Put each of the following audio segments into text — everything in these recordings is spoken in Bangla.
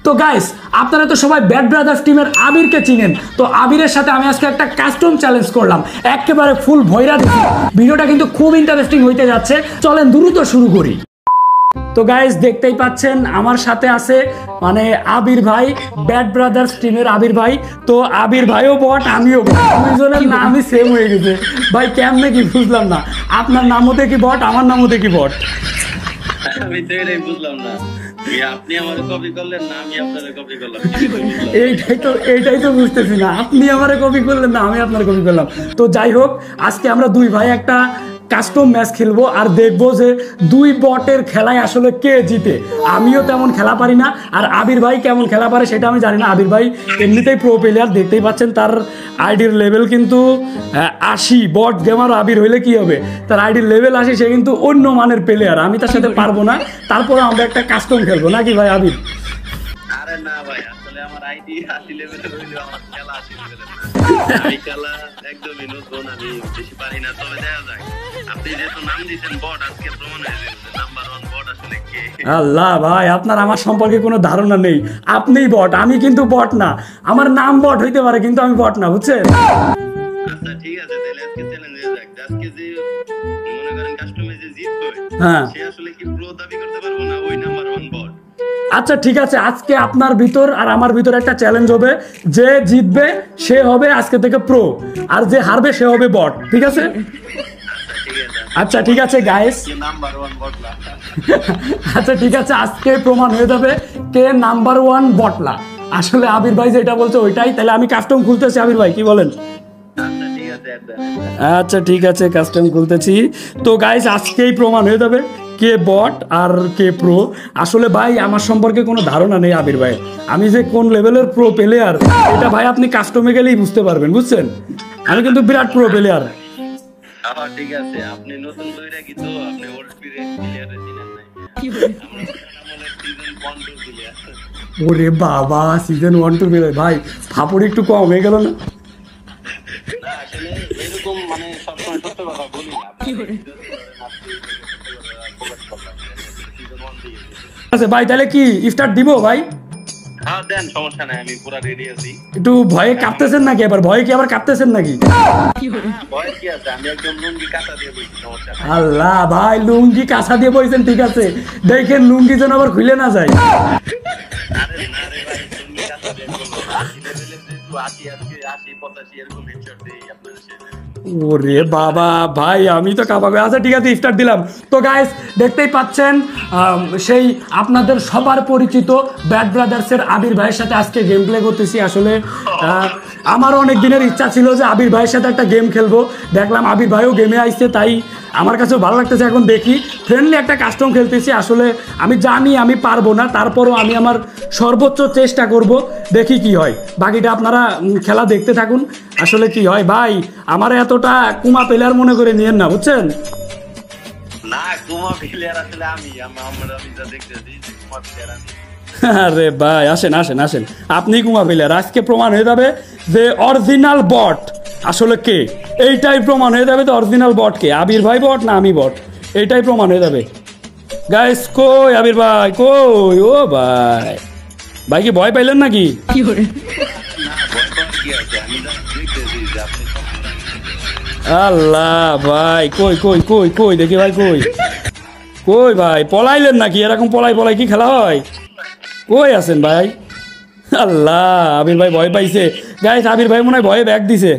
তো গাইস, আপনারা তো সবাই ব্যাড ব্রাদার্স টিমের আবিরকে চিনেন। তো আবিরের সাথে আমি আজকে একটা কাস্টম চ্যালেঞ্জ করলাম, একেবারে ফুল ভয়রা দিচ্ছি। ভিডিওটা কিন্তু খুব ইন্টারেস্টিং হইতে যাচ্ছে, চলেন দ্রুত শুরু করি। তো গাইস, দেখতেই পাচ্ছেন আমার সাথে আছে মানে আবির ভাই, ব্যাড ব্রাদার্স টিমের আবির ভাই। তো আবির ভাইও বট, আমিও বট, দুইজনের নামই সেম হয়ে গেছে ভাই। কেমনে কি বুঝলাম না, আপনার নাম হতে কি বট, আমার নাম হতে কি বট? আমি তো এটাই বুঝলাম না, আপনি আমারে কপি করলেন না আমি আপনারে কপি করলাম। এইটাই তো বুঝতেছি না, আপনি আমারে কপি করলেন না আমি আপনার কপি করলাম। তো যাই হোক, আজকে আমরা দুই ভাই একটা কাস্টম ম্যাচ খেলবো আর দেখবো যে দুই বটের খেলায় আসলে কে জিতে। আমিও তেমন খেলা পারি না, আর আবির ভাই কেমন খেলা পারে সেটা আমি জানি না। আবির ভাই এমনিতেই প্রো প্লেয়ার, দেখতেই পাচ্ছেন তার আইডির লেভেল কিন্তু 80। বট গেমার আবির হইলে কি হবে, তার আইডির লেভেল 80, সে কিন্তু অন্য মানের প্লেয়ার। আমি তার সাথে পারবো না, তারপরে আমরা একটা কাস্টম খেলবো নাকি ভাই আবির? আরে না ভাই, আসলে আমার আইডি 80 লেভেলের হইলো, আমার খেলা 80 লেভেলের না। আমি খেলা একদমই নতুন, আমি বেশি পারি না। তবে দেখা যায় আপনি যেহেতু নাম দিয়েছেন বট, আজকে প্রমাণ হয়ে গেছে নাম্বার 1 বট আসলে কে। আল্লাহ ভাই, আপনার আমার সম্পর্কে কোনো ধারণা নেই। আপনিই বট, আমি কিন্তু বট না। আমার নাম বট হইতে পারে কিন্তু আমি বট না, বুঝছেন? আচ্ছা ঠিক আছে, তাহলে আজকে চ্যালেঞ্জ হয়ে যাক। আজকে যে মনে করেন কাস্টমার যে জিতবে, হ্যাঁ, সে আসলে কি প্রো দাবি করতে পারবো না ওই নাম্বার 1 বট? আচ্ছা ঠিক আছে, আজকে আপনার ভিতর আর আমার ভিতর একটা চ্যালেঞ্জ হবে। যে জিতবে সে হবে আজকে থেকে প্রো, আর যে হারবে সে হবে বট, ঠিক আছে? আচ্ছা ঠিক আছে গাইস, নাম্বার 1 বটলা। আচ্ছা ঠিক আছে, আজকে প্রমাণ হয়ে যাবে কে নাম্বার 1 বটলা। আসলে আবির ভাই যেটা বলছে ওইটাই। তাহলে আমি কাস্টম খুলতেছি, আবির ভাই কি বলেন? আচ্ছা ঠিক আছে একদম। আচ্ছা ঠিক আছে, কাস্টম খুলতেছি। তো গাইস, আজকেই প্রমাণ হয়ে যাবে কে বট আর কে প্রো। আসলে ভাই আমার সম্পর্কে কোনো ধারণা নেই আবির ভাই, আমি যে কোন লেভেলের প্রো প্লেয়ার এটা ভাই আপনি কাস্টমে গেলেই বুঝতে পারবেন, বুঝছেন? আমি কিন্তু বিরাট প্রো প্লেয়ার। হ্যাঁ ঠিক আছে, আপনি নতুন বইরা কি তো আপনি ওল্ড প্লেয়ারে চিনেন নাই? কি বলেন? আমরা নাম হলো সিজন 1 2 প্লেয়ার। ওরে বাবা, সিজন 1 2 প্লেয়ার ভাই, ফাপড় একটু কম হয়ে গেল না? না আসলে এরকম মানে সবসময় সত্য কথা বলি না। কি বলেন? সিজন 1 দিয়ে। আচ্ছা ভাই, তাহলে কি স্টার্ট দিব ভাই? হ্যাঁ দেন, সমস্যা নাই, আমি পুরো রেডি আছি। একটু ভয়ে কাঁপতেছেন নাকি? এবার ভয়ে কি আবার কাঁপতেছেন নাকি? ভয় কি আছে, আমি একদম লুঙ্গি কাঁচা দিয়ে বইছি, সমস্যা নাই। আল্লাহ ভাই, লুঙ্গি কাঁচা দিয়ে বইছেন, ঠিক আছে। দেখেন লুঙ্গি যেন আবার খুলে না যায়। আরে না রে ভাই, লুঙ্গি কাঁচা দিয়ে বলবো না। 80 লেভেলের যে 80 আজকে 80 85 এরকম হেডশট দেই আপনাদের সাথে। ওরে বাবা ভাই, আমি তো কাঁপাবে। আচ্ছা ঠিক আছে, স্টার্ট দিলাম। তো গাইস, দেখতেই পাচ্ছেন সেই আপনাদের সবার পরিচিত ব্যাড ব্রাদার্সের আবির ভাইয়ের সাথে আজকে গেম প্লে করতেছি। আসলে আমারও অনেক দিনের ইচ্ছা ছিল যে আবির ভাইয়ের সাথে একটা গেম খেলবো। দেখলাম আবির ভাইও গেমে আসছে, তাই আমার কাছেও ভালো লাগতেছে। এখন দেখি, ফ্রেন্ডলি একটা কাস্টম খেলতেছি। আসলে আমি জানি আমি পারবো না, তারপরও আমি আমার সর্বোচ্চ চেষ্টা করব, দেখি কি হয়। বাকিটা আপনারা খেলা দেখতে থাকুন, আসলে কি হয়। ভাই আমার এতটা কুমা প্লেয়ার মনে করে নিয়েন না, বুঝছেন? না কুমা প্লেয়ার আসলে আমরা যা দেখতেছি কুমা প্লেয়ার আমি। আরে ভাই, আসেন আসেন আসেন, আপনি কুমা প্লেয়ার। আজকে প্রমাণ হয়ে যাবে যে অরিজিনাল বট আসলে কে। এইটাই প্রমাণ হয়ে যাবে যে অরিজিনাল বট কে, আবির ভাই বট না আমি বট, এইটাই প্রমাণ হয়ে যাবে। গাইস কই আবির ভাই, কই? ও ভাই, ভাই কি ভয় পাইলেন নাকি? না ভয় কি আছে, আমি যা দেখতেছি যে আপনি আল্লাহ ভাই, কই কই কই কই দেখি ভাই, কই কই ভাই, পলাইলেন নাকি? এরকম পলাই পলাই কি খেলা হয়? কই আছেন ভাই? আল্লাহ, আবির ভাই ভয় পাইছে। গাইস, আবির ভাই মনে হয় ভয়ে ব্যাগ দিছে।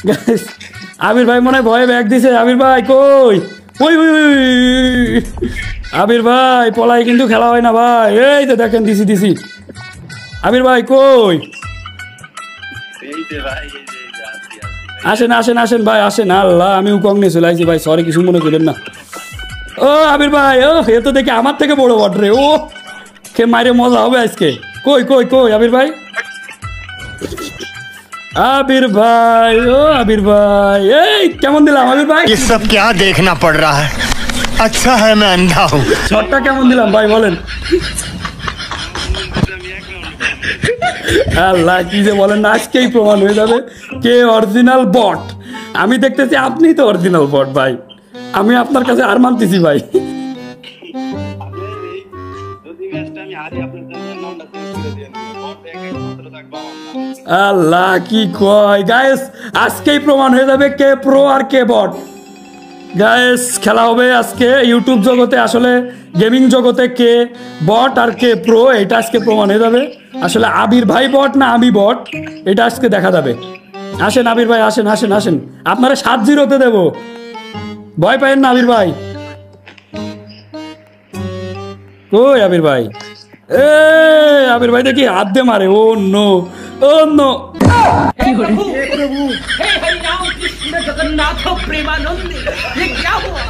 গাইস, আবির ভাই মনে হয় ভয়ে ব্যাগ দিছে। আবির ভাই কই? ওই ওই ওই, আবির ভাই পলাই কিন্তু খেলা হয় না ভাই। এই তো দেখেন, দিছি দিছি। আবির ভাই কই? এই যে ভাই, এই যে আছি। আসেন আসেন আসেন ভাই, আসেন। আল্লাহ, আমি উকং নিয়ে চলে আসছি ভাই, সরি, কিছু মনে করেন না। ও আবির ভাই, ও এ তো দেখি আমার থেকে বড় বট রে। ও কে মাইরে মজা হবে আজকে। কই কই কই আবির ভাই? আবির ভাই, ও আবির ভাই, এই কেমন দিলাম আবির ভাই? ये सब क्या देखना पड़ रहा है? अच्छा है मैं अंधा हूँ। শটটা কেমন দিলাম ভাই বলেন? আল্লাহ, কি যে বলেন না, আজকেই প্রমাণ হয়ে যাবে কে অরিজিনাল বট। আমি দেখতেছি আপনিই তো অরিজিনাল বট ভাই, আমি আপনার কাছে আর মানতেছি ভাই। যদি ম্যাচটা আমি হারি আপনার জন্য নামটা আল্লাহ কি কয় গাইস, আজকেই প্রমাণ হয়ে যাবে কে প্রো আর কে বট। গাইস খেলা হবে আজকে ইউটিউব জগতে, আসলে গেমিং জগতে কে বট আর কে প্রো এটা আজকে প্রমাণ হয়ে যাবে। আসলে আবির ভাই বট না আমি বট এটা আজকে দেখা যাবে। আসেন আবির ভাই, আসেন আসেন আসেন, আপনারা 7-0-তে দেবো, ভয় পাইেন না আবির ভাই। কই আবির ভাই? আবির ভাই দেখি হাত দিয়ে মারে। ও নো, ও নো। हे प्रभु, हे हरि राम कृष्ण जगन्नाथ प्रेमानंद, ये क्या हुआ?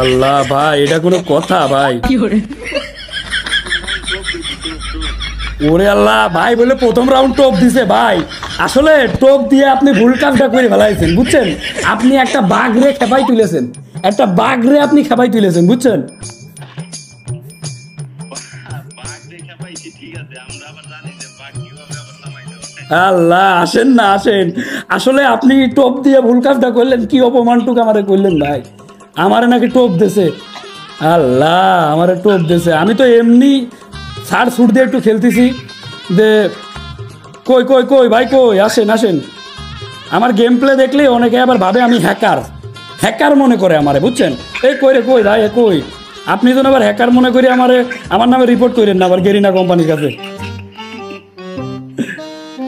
আল্লাহ ভাই, এটা কোনো কথা ভাই? ওরে আল্লাহ ভাই, বলে প্রথম রাউন্ড টপ দিছে ভাই। আসলে টপ দিয়ে আপনি ভুল কাজটা করে ফেলাইছেন, বুঝছেন? আপনি একটা বাঘরে খেপাই তুলেছেন, একটা বাঘরে আপনি খেপাই তুলেছেন, বুঝছেন? আল্লাহ আসেন না, আসেন। আসলে আপনি টোপ দিয়ে ভুল কাজটা করলেন, কি অপমানটুকু আমারে করলেন ভাই। আমারে নাকি টোপ দিছে, আল্লাহ আমারে টোপ দিছে। আমি তো এমনি ছাড় ছুট দিয়ে একটু খেলতেছি যে কই কই কই ভাই কই, আসেন আসেন। আমার গেম প্লে দেখলে অনেকে আবার ভাবে আমি হ্যাকার, হ্যাকার মনে করে আমারে, বুঝছেন? এই কই রে কই ভাই কই, আপনি যেন আবার হ্যাকার মনে করি আমারে, আমার নামে রিপোর্ট করেন না আবার গেরিনা কোম্পানির কাছে।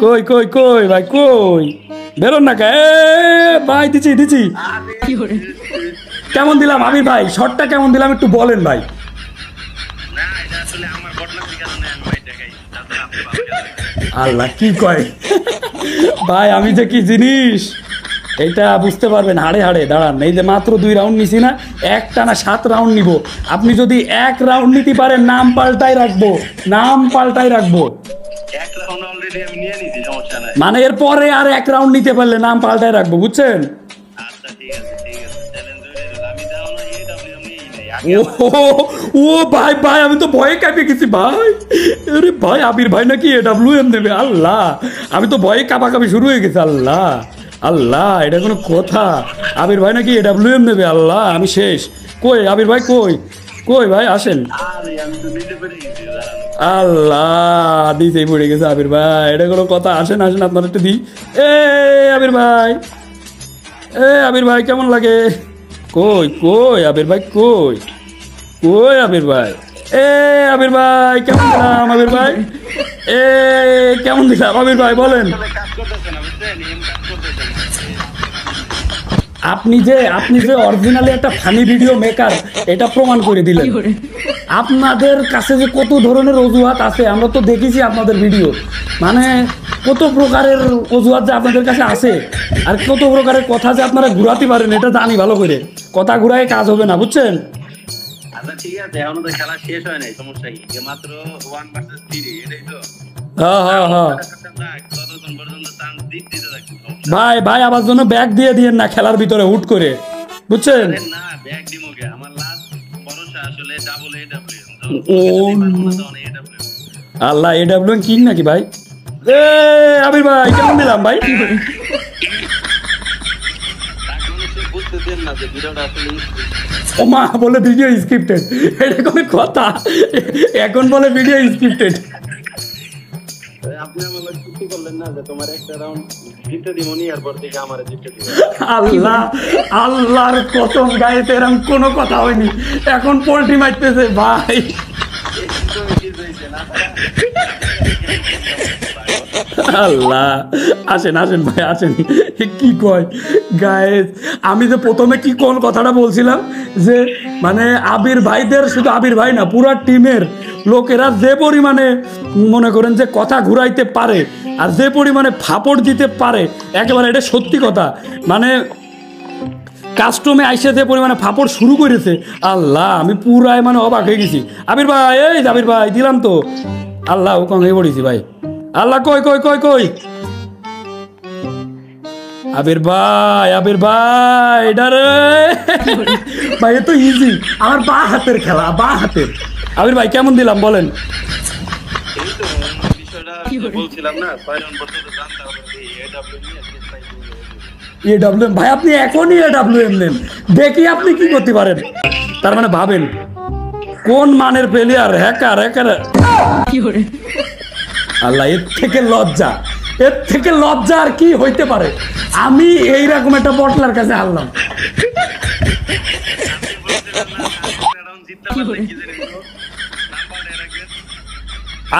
কই কই কই ভাই কই, বেরোন না কে ভাই? দিচ্ছি দিচ্ছি। কেমন দিলাম আবির ভাই, শটটা কেমন দিলাম একটু বলেন ভাই। আল্লাহ কি কয় ভাই, আমি যে কি জিনিস এইটা বুঝতে পারবেন হাড়ে হাড়ে। দাঁড়ান, এই যে মাত্র 2 রাউন্ড নিছি না, একটা না 7 রাউন্ড নিব। আপনি যদি 1 রাউন্ড নিতে পারেন নাম পাল্টাই রাখবো, নাম পাল্টাই রাখবো। মানে এরপরে আর 1 রাউন্ড নিতে পারলে নাম পাল্টাই রাখবো, বুঝছেন? ও ভাই ভাই, আমি তো ভয়ে কাঁপে গেছি ভাই। আরে ভাই, আবির ভাই নাকি AWM নেবে? আল্লাহ, আমি তো ভয়ে কাঁপাকাঁপি শুরু হয়ে গেছে। আল্লাহ আল্লাহ, এটা কোনো কথা? আবির ভাই নাকি AWM নেবে? আল্লাহ আমি শেষ। কই আবির ভাই কই কই ভাই, আসেন। আল্লাহ দিতেই পড়ে গেছে আবির ভাই, এটা কোনো কথা? আসেন আসেন, আপনার একটু দিই। আবির ভাই, আবির ভাই কেমন লাগে? কই কই আবির ভাই কই কই আবির ভাই? আবির ভাই কেমন দিলাম? আবির ভাই কেমন দিলাম? আবির ভাই বলেন। আপনি যে অরিজিনালি একটা ফানি ভিডিও মেকার এটা প্রমাণ করে দিলেন। আপনাদের কাছে যে কত ধরনের অজুহাত আছে আমরা তো দেখেছি আপনাদের ভিডিও, মানে কত প্রকারের অজুহাত যে আপনাদের কাছে আছে, আর কত প্রকারের কথা যে আপনারা ঘুরাতে পারেন এটা জানি ভালো করে। কথা ঘুরায় কাজ হবে না, বুঝছেন? আচ্ছা ঠিক আছে, এখনো তো খেলা শেষ হয় নাই, সমস্যা কি? মাত্র 1 ভার্সেস 3, এটাই তো। ভাই ভাই, আমার জন্য ব্যাগ দিয়ে দিয়েন না খেলার ভিতরে হুট করে, বুঝছেন? না ব্যাগ দিমু কে, আমার লাস্ট ভরসা আসলে ডাবল AWM। আল্লাহ AWM কিং নাকি ভাই? আবির ভাই কেমন দিলাম ভাই? ওমা বলে ভিডিও স্ক্রিপ্টেড, এটা কোনো কথা? এখন বলে ভিডিও স্ক্রিপ্টেড। আপনি আমাকে চুক্তি করলেন না যে তোমার একটা রাউন্ড জিতে দিমনি, এরপর থেকে আমারে জিতে দিবেন। আল্লাহ আল্লাহর কসম গাইতে এরকম কোনো কথা হয়নি, এখন পোল্ট্রি মারতেছে ভাই। আল্লাহ আসেন আসেন ভাই আসেন। কি কয় গাইস, আমি যে প্রথমে কি কোন কথাটা বলছিলাম যে মানে আবির ভাইদের, শুধু আবির ভাই না পুরো টিমের লোকেরা যে পরিমাণে মনে করেন যে কথা ঘুরাইতে পারে আর যে পরিমাণে ফাপড় দিতে পারে, একেবারে এটা সত্যি কথা। মানে কাস্টমে আইসে যে পরিমাণে ফাপড় শুরু করেছে, আল্লাহ আমি পুরাই মানে অবাক হয়ে গেছি। আবির ভাই, এই আবির ভাই দিলাম তো। আল্লাহ ও কম হয়ে পড়েছি ভাই। আল্লাহ কই কই কই কই আবির ভাই, আবির ভাই ডারে ভাই, এ তো ইজি, আমার বা হাতের খেলা, বা হাতের। আবির ভাই কেমন দিলাম বলেন? AWM ভাই, আপনি এখনই AWM নেন, দেখি আপনি কি করতে পারেন। তার মানে ভাবেন কোন মানের প্লেয়ার, হ্যাকার হ্যাকার। আল্লাহ, এর থেকে লজ্জা আর কি হইতে পারে? আমি এইরকম একটা বটলার কাছে হারলাম।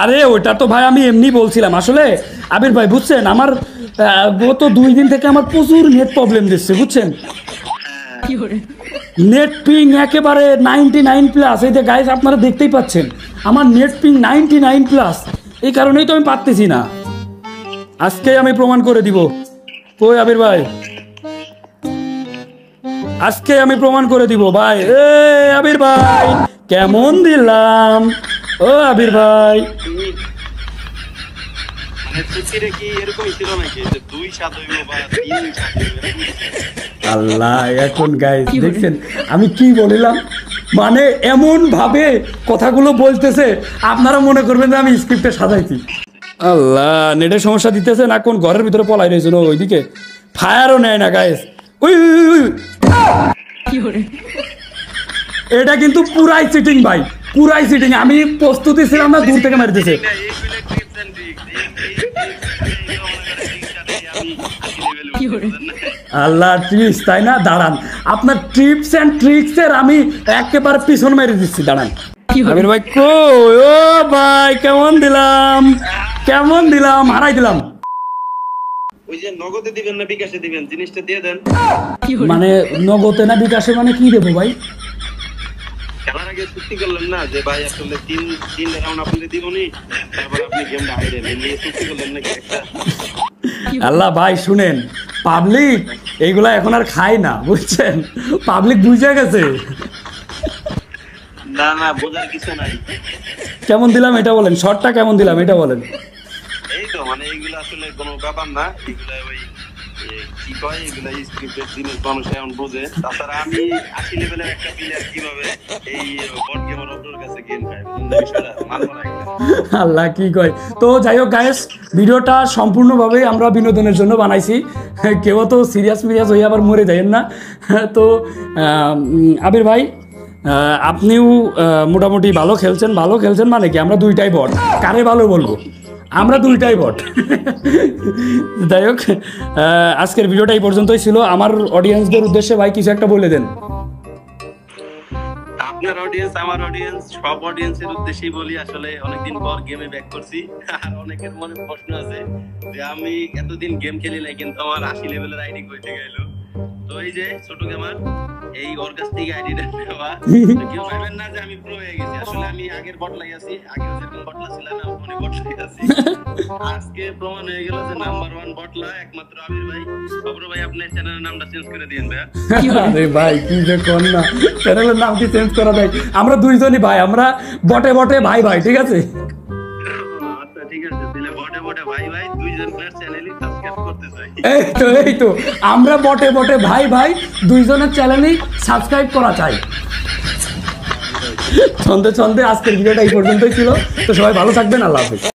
আরে ওটা তো ভাই আমি এমনি বলছিলাম। আসলে আবির ভাই বুঝছেন, আমার গত 2 দিন থেকে আমার প্রচুর নেট প্রবলেম দিচ্ছে বুঝছেন। নেট পিং একেবারে 99+। এই যে গাইস আপনারা দেখতেই পাচ্ছেন আমার নেট পিং 99+। এই কারণেই তো আমি পারতেছি না। আজকে আমি প্রমাণ করে দিব। কই আবির ভাই, আজকে আমি প্রমাণ করে দিব ভাই। এ আবির ভাই কেমন দিলাম? ও আবির ভাই, আল্লাহ এখন গাইস দেখছেন আমি কি বলিলাম, মানে এমন ভাবে কথাগুলো বলতেছে আপনারা মনে করবেন যে আমি স্ক্রিপ্টে সাজাইছি। আল্লাহ, নেটের সমস্যা দিতেছে না কোন ঘরের ভিতরে পলাই রয়েছিল ওইদিকে, ফায়ারও নেয় না গাইস। এটা কিন্তু পুরাই চিটিং ভাই, পুরাই চিটিং। আমি প্রস্তুতি ছিলাম না, দূর থেকে মারতেছে। আল্লাহ ট্রিক্স, তাই না? দাঁড়ান, আপনার টিপস এন্ড ট্রিক্স এর আমি একেবারে পিছন মেরে দিচ্ছি। দাঁড়ান আবির ভাই, কই ও ভাই কেমন দিলাম, হারাই দিলাম। ওই যে নগদে দিবেন না বিকাশে দিবেন, জিনিসটা দিয়ে দেন। মানে নগদে না বিকাশে, মানে কি দেবো ভাই? খেলার আগে চুক্তি করলেন না যে ভাই আসলে 3 রাউন্ড আপনাদের দিবনি, তারপর আপনি গেমটা হারিয়ে নেন, এই চুক্তি করলেন নাকি একটা? আল্লাহ ভাই শুনেন, পাবলিক এইগুলা এখন আর খায় না বুঝছেন, পাবলিক বুঝে গেছে। না না, বোঝার কিছু নাই। কেমন দিলাম এটা বলেন, শর্টটা কেমন দিলাম এটা বলেন। এই তো মানে এইগুলো আসলে কোনো ব্যাপার না, এগুলা ওই কি কয়, এগুলা স্ক্রিপ্টের জিনিস মানুষ এখন বোঝে। তাছাড়া আমি 80 লেভেলের একটা প্লেয়ার কিভাবে এই বট গেমার অপরের কাছে গেম খায়, বিষয়টা মানব না। আল্লাহ কি কয়। তো যাই হোক গাইস, ভিডিওটা সম্পূর্ণভাবে আমরা বিনোদনের জন্য বানাইছি, কেউ তো সিরিয়াস হয়ে আবার মরে যাবেন না। তো আবির ভাই আপনিও মোটামুটি ভালো খেলছেন মানে কি, আমরা 2টাই বট, কারে ভালো বলবো, আমরা 2টাই বট। যাই হোক আজকের ভিডিওটা এই পর্যন্তই ছিল। আমার অডিয়েন্সদের উদ্দেশ্যে ভাই কিছু একটা বলে দেন। আপনার অডিয়েন্স, আমার অডিয়েন্স, সব অডিয়েন্সের উদ্দেশ্যেই বলি, আসলে অনেকদিন পর গেমে ব্যাক করছি। আর অনেকের মনে প্রশ্ন আছে যে আমি এতদিন গেম খেলি নাই, কিন্তু আমার 80 লেভেলের আইডি কই থেকে এলো। তো এই যে ছোট গেমার, এই ওর কাছ থেকে আইডিটা নেওয়া। কেউ ভাবেন না যে আমি প্রো হয়ে গেছি, আসলে আমি আগের বটলাই আছি, আগে যেরকম বটলা ছিল না ওখানে বটলাই আছি। আজকে প্রমাণ হয়ে গেল যে নাম্বার 1 বটলা একমাত্র আবির ভাই। অপর ভাই আপনার চ্যানেলের নামটা চেঞ্জ করে দিন ভাই। আরে ভাই কি যে কোন না, চ্যানেলের নাম কি চেঞ্জ করা যায়? আমরা দুইজনই ভাই, আমরা বটে ভাই, ঠিক আছে? আচ্ছা ঠিক আছে, তাহলে বটে ভাই দুইজনের চ্যানেলই সাবস্ক্রাইব করতে চাই। এই তো আমরা বটে ভাই দুইজনের চ্যানেলই সাবস্ক্রাইব করা চাই। ছন্দে আজকের ভিডিওটা এই পর্যন্তই ছিল। তো সবাই ভালো থাকবেন, আল্লাহ হাফেজ।